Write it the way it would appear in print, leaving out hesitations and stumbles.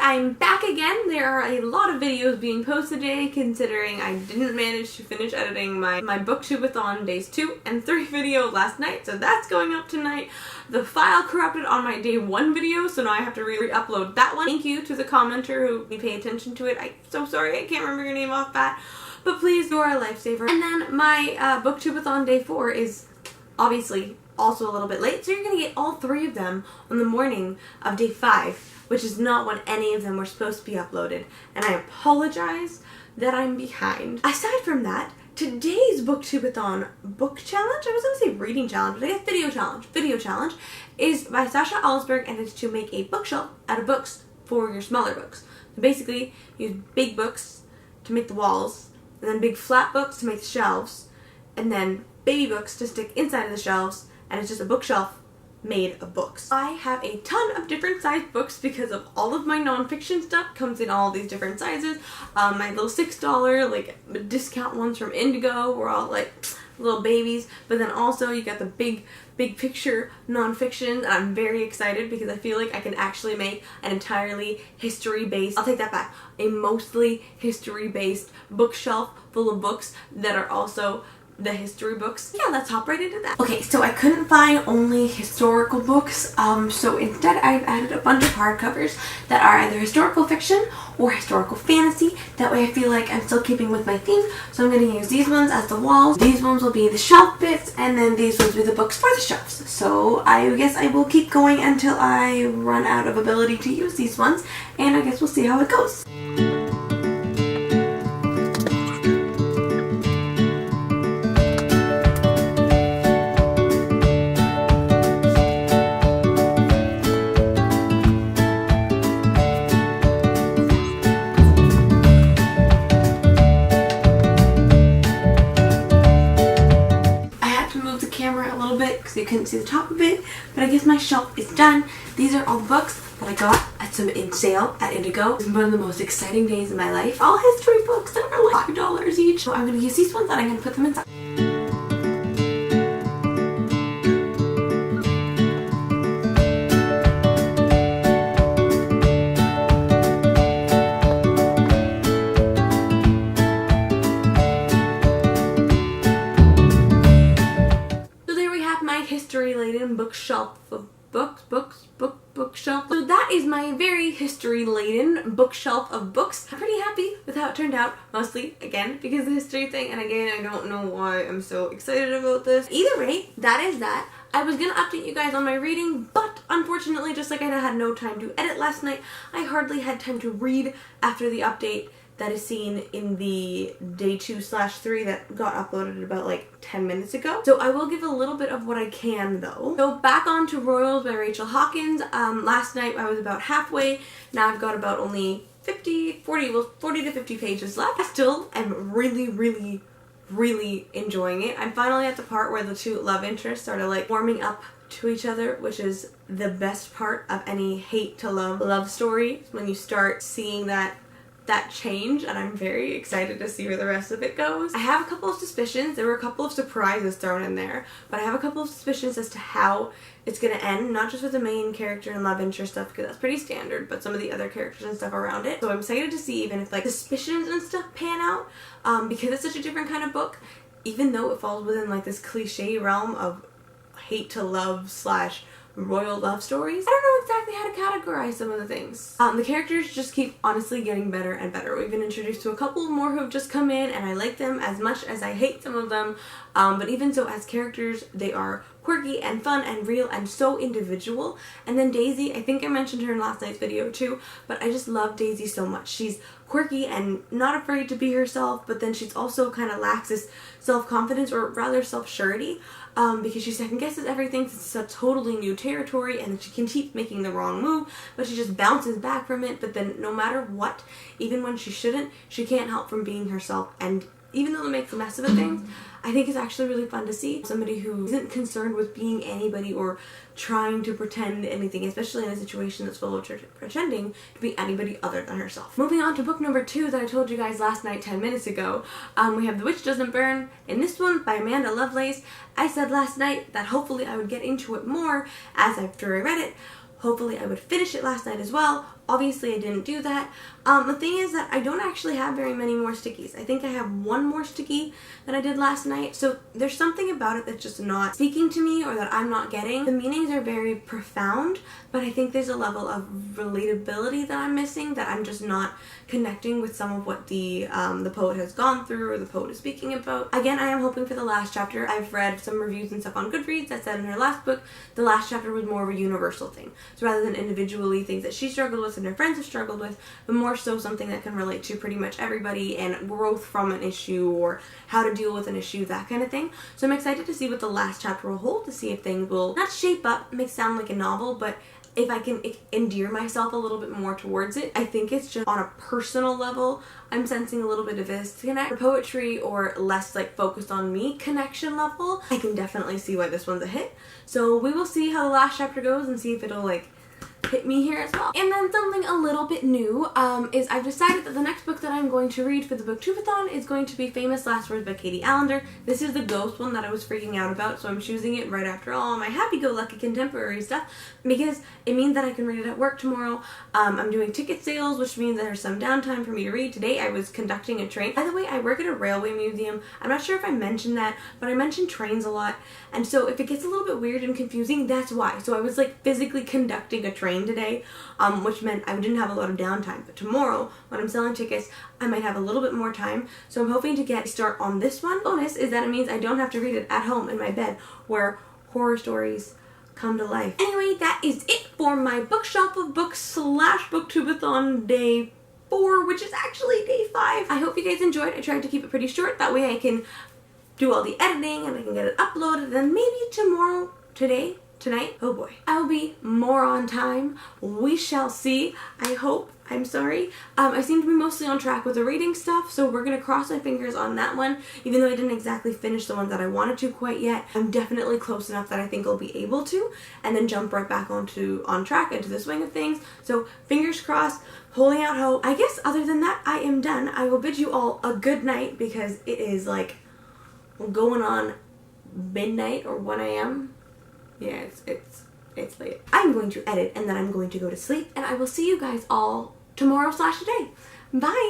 I'm back again. There are a lot of videos being posted today considering I didn't manage to finish editing my BookTubeAthon days 2 and 3 video last night, so that's going up tonight. The file corrupted on my day 1 video, so now I have to re-upload that one. Thank you to the commenter who pay attention to it. I'm so sorry I can't remember your name off bat, but please, you are a lifesaver. And then my BookTubeAthon day 4 is obviously also a little bit late, so you're going to get all 3 of them on the morning of day 5, which is not when any of them were supposed to be uploaded, and I apologize that I'm behind. Aside from that, today's BookTubeAthon book challenge, I was going to say reading challenge, but I guess video challenge, is by Sasha Alsberg, and it's to make a bookshelf out of books for your smaller books. So basically, use big books to make the walls, and then big flat books to make the shelves, and then baby books to stick inside of the shelves, and it's just a bookshelf made of books. I have a ton of different sized books because of all of my nonfiction stuff comes in all these different sizes. My little $6 like discount ones from Indigo were all like little babies, but then also you got the big picture nonfiction, and I'm very excited because I feel like I can actually make an entirely history-based, I'll take that back, a mostly history-based bookshelf full of books that are also the history books. Yeah, let's hop right into that. Okay, so I couldn't find only historical books, so instead I've added a bunch of hardcovers that are either historical fiction or historical fantasy. That way I feel like I'm still keeping with my theme, so I'm going to use these ones as the walls. These ones will be the shelf bits, and then these ones will be the books for the shelves. So I guess I will keep going until I run out of ability to use these ones, and I guess we'll see how it goes. Because you couldn't see the top of it, but I guess my shelf is done. These are all the books that I got at some in sale at Indigo. It's one of the most exciting days of my life. All history books that are like $5 each. So I'm going to use these ones and I'm going to put them inside. History-laden bookshelf of bookshelf. So that is my very history-laden bookshelf of books. I'm pretty happy with how it turned out, mostly, again, because of the history thing, and again, I don't know why I'm so excited about this. Either way, that is that. I was gonna update you guys on my reading, but unfortunately, just like I had no time to edit last night, I hardly had time to read after the update that is seen in the day 2/3 that got uploaded about like 10 minutes ago. So I will give a little bit of what I can though. So back on to Royals by Rachel Hawkins. Last night I was about halfway. Now I've got about only 40 to 50 pages left. I still am really enjoying it. I'm finally at the part where the 2 love interests are like warming up to each other, which is the best part of any hate to love story, when you start seeing that change, and I'm very excited to see where the rest of it goes. I have a couple of suspicions. There were a couple of surprises thrown in there, but I have a couple of suspicions as to how it's going to end, not just with the main character and love interest stuff, because that's pretty standard, but some of the other characters and stuff around it. So I'm excited to see even if like suspicions and stuff pan out, because it's such a different kind of book, even though it falls within like this cliche realm of hate to love / royal love stories. I don't know exactly how to categorize some of the things. The characters just keep honestly getting better and better. We've been introduced to a couple more who have just come in, and I like them as much as I hate some of them, but even so, as characters, they are quirky and fun and real and so individual. And then Daisy, I think I mentioned her in last night's video too, but I just love Daisy so much. She's quirky and not afraid to be herself, but then she's also kind of lacks this self-confidence, or rather self-surety, because she second guesses everything since it's a totally new territory, and she can keep making the wrong move, but she just bounces back from it. But then no matter what, even when she shouldn't, she can't help from being herself, and even though it makes a mess of things, I think it's actually really fun to see somebody who isn't concerned with being anybody or trying to pretend anything, especially in a situation that's full of pretending to be anybody other than herself. Moving on to book number 2 that I told you guys last night 10 minutes ago, we have The Witch Doesn't Burn. In this one, by Amanda Lovelace, I said last night that hopefully I would get into it more as after I read it. Hopefully I would finish it last night as well, obviously I didn't do that. The thing is that I don't actually have very many more stickies. I think I have one more sticky than I did last night, so there's something about it that's just not speaking to me or that I'm not getting. The meanings are very profound, but I think there's a level of relatability that I'm missing, that I'm just not connecting with some of what the poet has gone through or the poet is speaking about. Again, I am hoping for the last chapter. I've read some reviews and stuff on Goodreads that said in her last book, the last chapter was more of a universal thing. So rather than individually things that she struggled with and her friends have struggled with, but more so something that can relate to pretty much everybody and growth from an issue or how to deal with an issue, that kind of thing. So I'm excited to see what the last chapter will hold, to see if things will not shape up, make it sound like a novel, but if I can endear myself a little bit more towards it. I think it's just on a personal level, I'm sensing a little bit of this disconnect. For poetry or less like focused on me connection level, I can definitely see why this one's a hit. So we will see how the last chapter goes and see if it'll like hit me here as well. And then something a little bit new is I've decided that the next book that I'm going to read for the BookTubeAthon is going to be Famous Last Words by Katie Allender. This is the ghost one that I was freaking out about, so I'm choosing it right after all my happy-go-lucky contemporary stuff because it means that I can read it at work tomorrow. I'm doing ticket sales, which means there's some downtime for me to read. Today I was conducting a train. By the way, I work at a railway museum. I'm not sure if I mentioned that, but I mention trains a lot, and so if it gets a little bit weird and confusing, that's why. So I was like physically conducting a train today, which meant I didn't have a lot of downtime. But tomorrow, when I'm selling tickets, I might have a little bit more time. So I'm hoping to get a start on this one. Bonus is that it means I don't have to read it at home in my bed where horror stories come to life. Anyway, that is it for my bookshelf of books / BookTubeAthon day 4, which is actually day 5. I hope you guys enjoyed. I tried to keep it pretty short. That way I can do all the editing and I can get it uploaded. And then maybe tomorrow, tonight, oh boy, I'll be more on time. We shall see. I hope. I'm sorry. I seem to be mostly on track with the reading stuff, so we're gonna cross my fingers on that one. Even though I didn't exactly finish the one that I wanted to quite yet, I'm definitely close enough that I think I'll be able to, and then jump right back on track into the swing of things. So fingers crossed, holding out hope. I guess other than that, I am done. I will bid you all a good night because it is like going on midnight or 1 a.m. Yeah, it's late. I'm going to edit and then I'm going to go to sleep, and I will see you guys all tomorrow / today. Bye!